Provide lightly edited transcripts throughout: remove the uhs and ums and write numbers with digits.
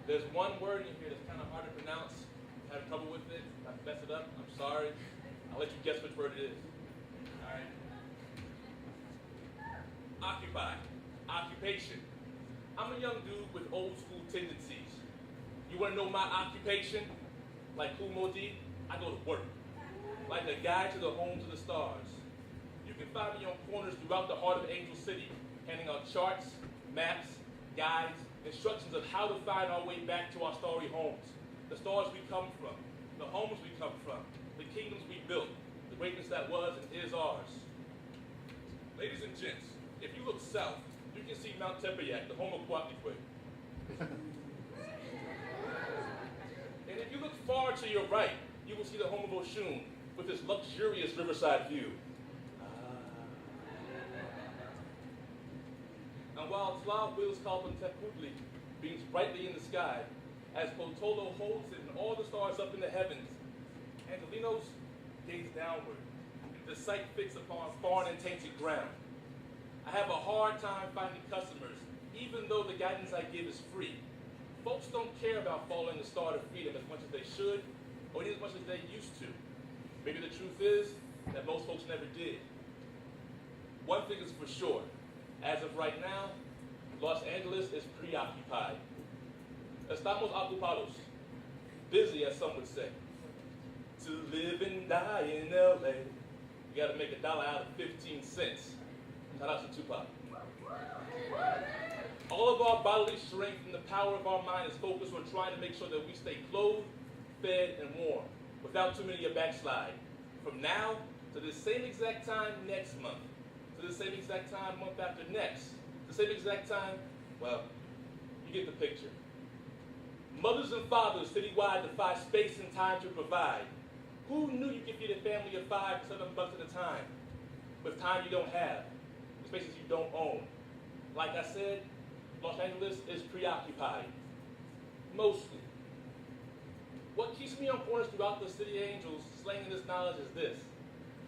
There's one word in here that's kind of hard to pronounce. I'm having trouble with it. If I mess it up, I'm sorry. I'll let you guess which word it is. All right. Occupy. Occupation. I'm a young dude with old school tendencies. You want to know my occupation? Like Kumodi, I go to work. Like a guide to the homes of the stars. You can find me on corners throughout the heart of Angel City, handing out charts, maps, guides, instructions of how to find our way back to our starry homes. The stars we come from, the homes we come from, the kingdoms we built, the greatness that was and is ours. Ladies and gents, if you look south, you can see Mount Tepeyac, the home of Guatlique. And if you look far to your right, you will see the home of Oshun with its luxurious riverside view. And while Slav Will's Kalpan Teputli beams brightly in the sky, as Potolo holds it and all the stars up in the heavens, Angelinos gaze downward, the sight fixed upon foreign and tainted ground. I have a hard time finding customers, even though the guidance I give is free. Folks don't care about following the star to freedom as much as they should, or as much as they used to. Maybe the truth is that most folks never did. One thing is for sure, as of right now, Los Angeles is preoccupied. Estamos ocupados. Busy, as some would say. To live and die in LA, you gotta make $1 out of 15 cents. Shout out to Tupac. All of our bodily strength and the power of our mind is focused on trying to make sure that we stay clothed, fed, and warm, without too many a backslide. From now to the same exact time next month, to the same exact time month after next, the same exact time, well, you get the picture. Mothers and fathers citywide defy space and time to provide. Who knew you could feed a family of 5 for $7 at a time? With time you don't have, spaces you don't own. Like I said, Los Angeles is preoccupied. Mostly. What keeps me on corners throughout the city of angels slinging this knowledge is this.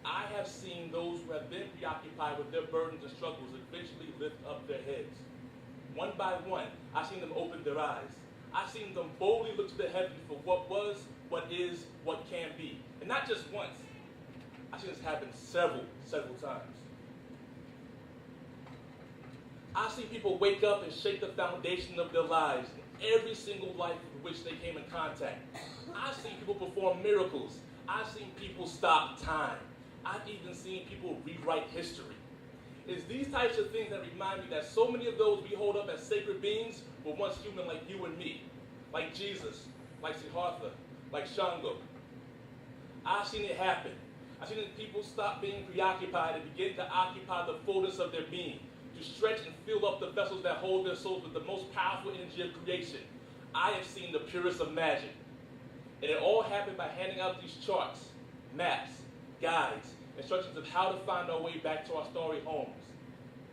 I have seen those who have been preoccupied with their burdens and struggles eventually lift up their heads. One by one, I've seen them open their eyes. I've seen them boldly look to the heavens for what was, what is, what can be. And not just once. I've seen this happen several times. I've seen people wake up and shake the foundation of their lives in every single life with which they came in contact. I've seen people perform miracles. I've seen people stop time. I've even seen people rewrite history. It's these types of things that remind me that so many of those we hold up as sacred beings were once human like you and me, like Jesus, like Siddhartha, like Shango. I've seen it happen. I've seen people stop being preoccupied and begin to occupy the fullness of their being, to stretch and fill up the vessels that hold their souls with the most powerful energy of creation. I have seen the purest of magic. And it all happened by handing out these charts, maps, guides, instructions of how to find our way back to our starry homes.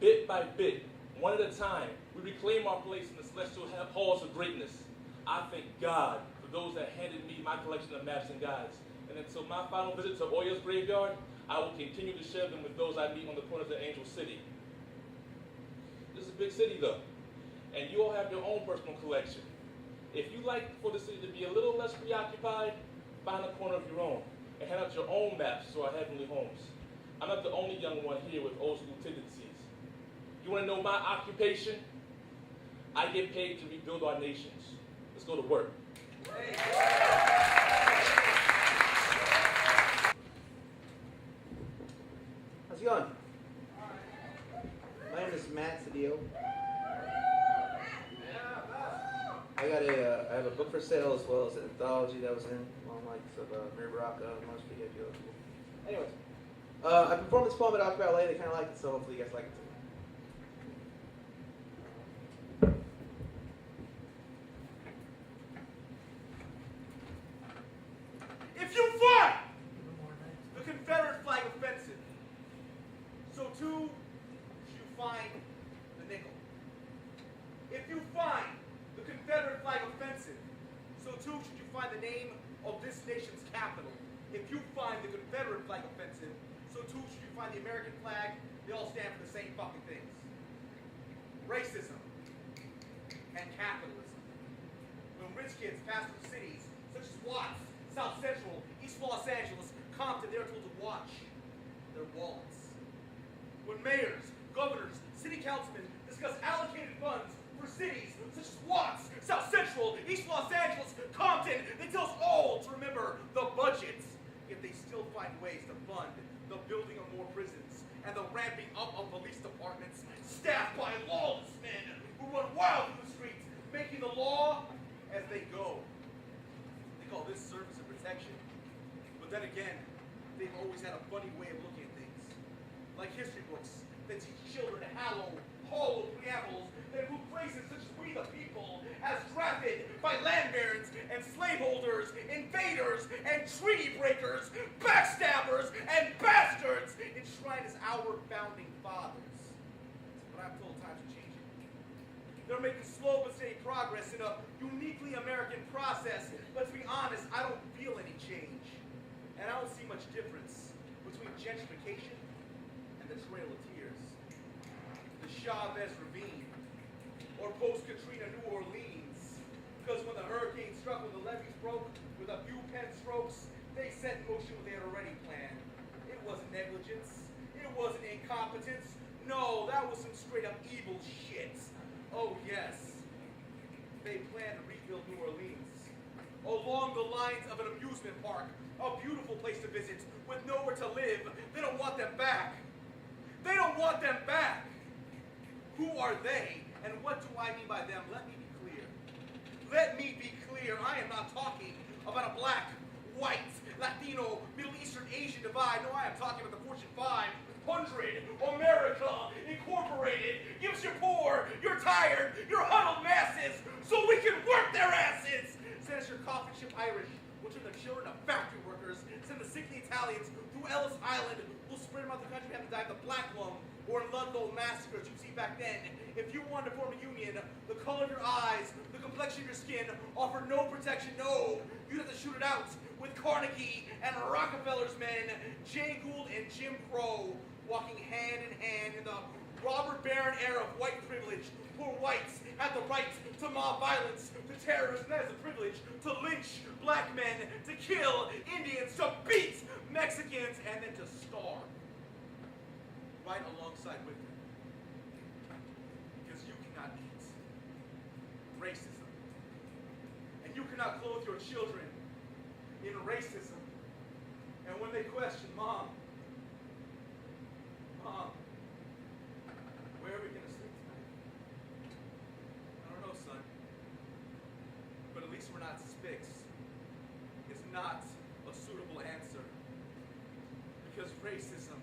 Bit by bit, one at a time, we reclaim our place in the celestial halls of greatness. I thank God for those that handed me my collection of maps and guides. And until my final visit to Oya's graveyard, I will continue to share them with those I meet on the corners of Angel City. This is a big city though, and you all have your own personal collection. If you like for the city to be a little less preoccupied, find a corner of your own and hand out your own maps to our heavenly homes. I'm not the only young one here with old school tendencies. You want to know my occupation? I get paid to rebuild our nations. Let's go to work. How's it going? My name is Matt Cedillo. I have a book for sale as well as an anthology that was in long likes of Mary Baraka, Marsh P.F. Anyways, I performed this poem at Aqua Ballet. They kind of liked it, so hopefully you guys like it too. If you fight the Confederate flag offensive, so too should you find the nickel. If you find the Confederate flag offensive, so too should you find the name of this nation's capital. If you find the Confederate flag offensive, so too should you find the American flag. They all stand for the same fucking things. Racism and capitalism. The rich kids pass through cities such as Watts, South Central, East Los Angeles, Compton, they're told to watch their wallets. When mayors, governors, city councilmen discuss allocated funds for cities such as Watts, South Central, East Los Angeles, Compton, they tell us all to remember the budgets. Yet they still find ways to fund the building of more prisons and the ramping up of police departments staffed by lawless men who run wild through the streets, making the law as they go. They call this service and protection. But then again, they've always had a funny way of looking at things. Like history books that teach children to hollow preambles that include phrases such as we the people, as drafted by land barons and slaveholders, invaders and treaty breakers, backstabbers and bastards, enshrined as our founding fathers. But I'm told times are changing. They're making slow but steady progress in a uniquely American process, but to be honest, I don't feel any change. And I don't see much difference between gentrification and the Trail of Tears, the Chavez Ravine, or post-Katrina New Orleans. Because when the hurricane struck, when the levees broke with a few pen strokes, they set in motion what they had already planned. It wasn't negligence. It wasn't incompetence. No, that was some straight-up evil shit. Oh, yes. They planned to rebuild New Orleans along the lines of an amusement park, a beautiful place to visit with nowhere to live. They don't want them back. They don't want them back. Who are they, and what do I mean by them? Let me be clear. Let me be clear. I am not talking about a black, white, Latino, Middle Eastern, Asian divide. No, I am talking about the Fortune 500, America Incorporated. Give us your poor, your tired, your huddled masses so we can work their asses. Send us your coffin ship Irish, which are the children of factory workers. Send the sickly Italians through Ellis Island. We'll spread them out the country and have to die of the black lung or in Ludlow massacres you see back then. If you wanted to form a union, the color of your eyes, the complexion of your skin offered no protection. No, you'd have to shoot it out with Carnegie and Rockefeller's men, Jay Gould and Jim Crow, walking hand in hand in the Robert Barron era of white privilege. Poor whites had the right to mob violence, to terrorism, that is the privilege, to lynch black men, to kill Indians, to beat Mexicans, and then to starve right alongside with them. Because you cannot eat racism. And you cannot clothe your children in racism. And when they question, Mom, where are we going to sleep tonight? I don't know, son. But at least we're not spics. It's not a suitable answer. Because racism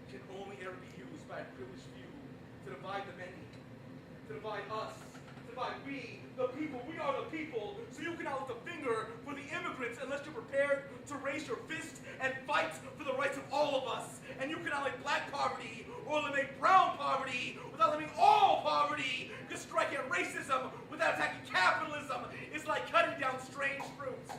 can only ever be used by a privileged few to divide the many, to divide us, to divide we, the people. We are the people. So you cannot lift a finger for the immigrants unless you're prepared to raise your fist and fight for the rights of all of us. And you cannot eliminate black poverty or eliminate brown poverty without eliminating all poverty. Because striking at racism without attacking capitalism is like cutting down strange fruits.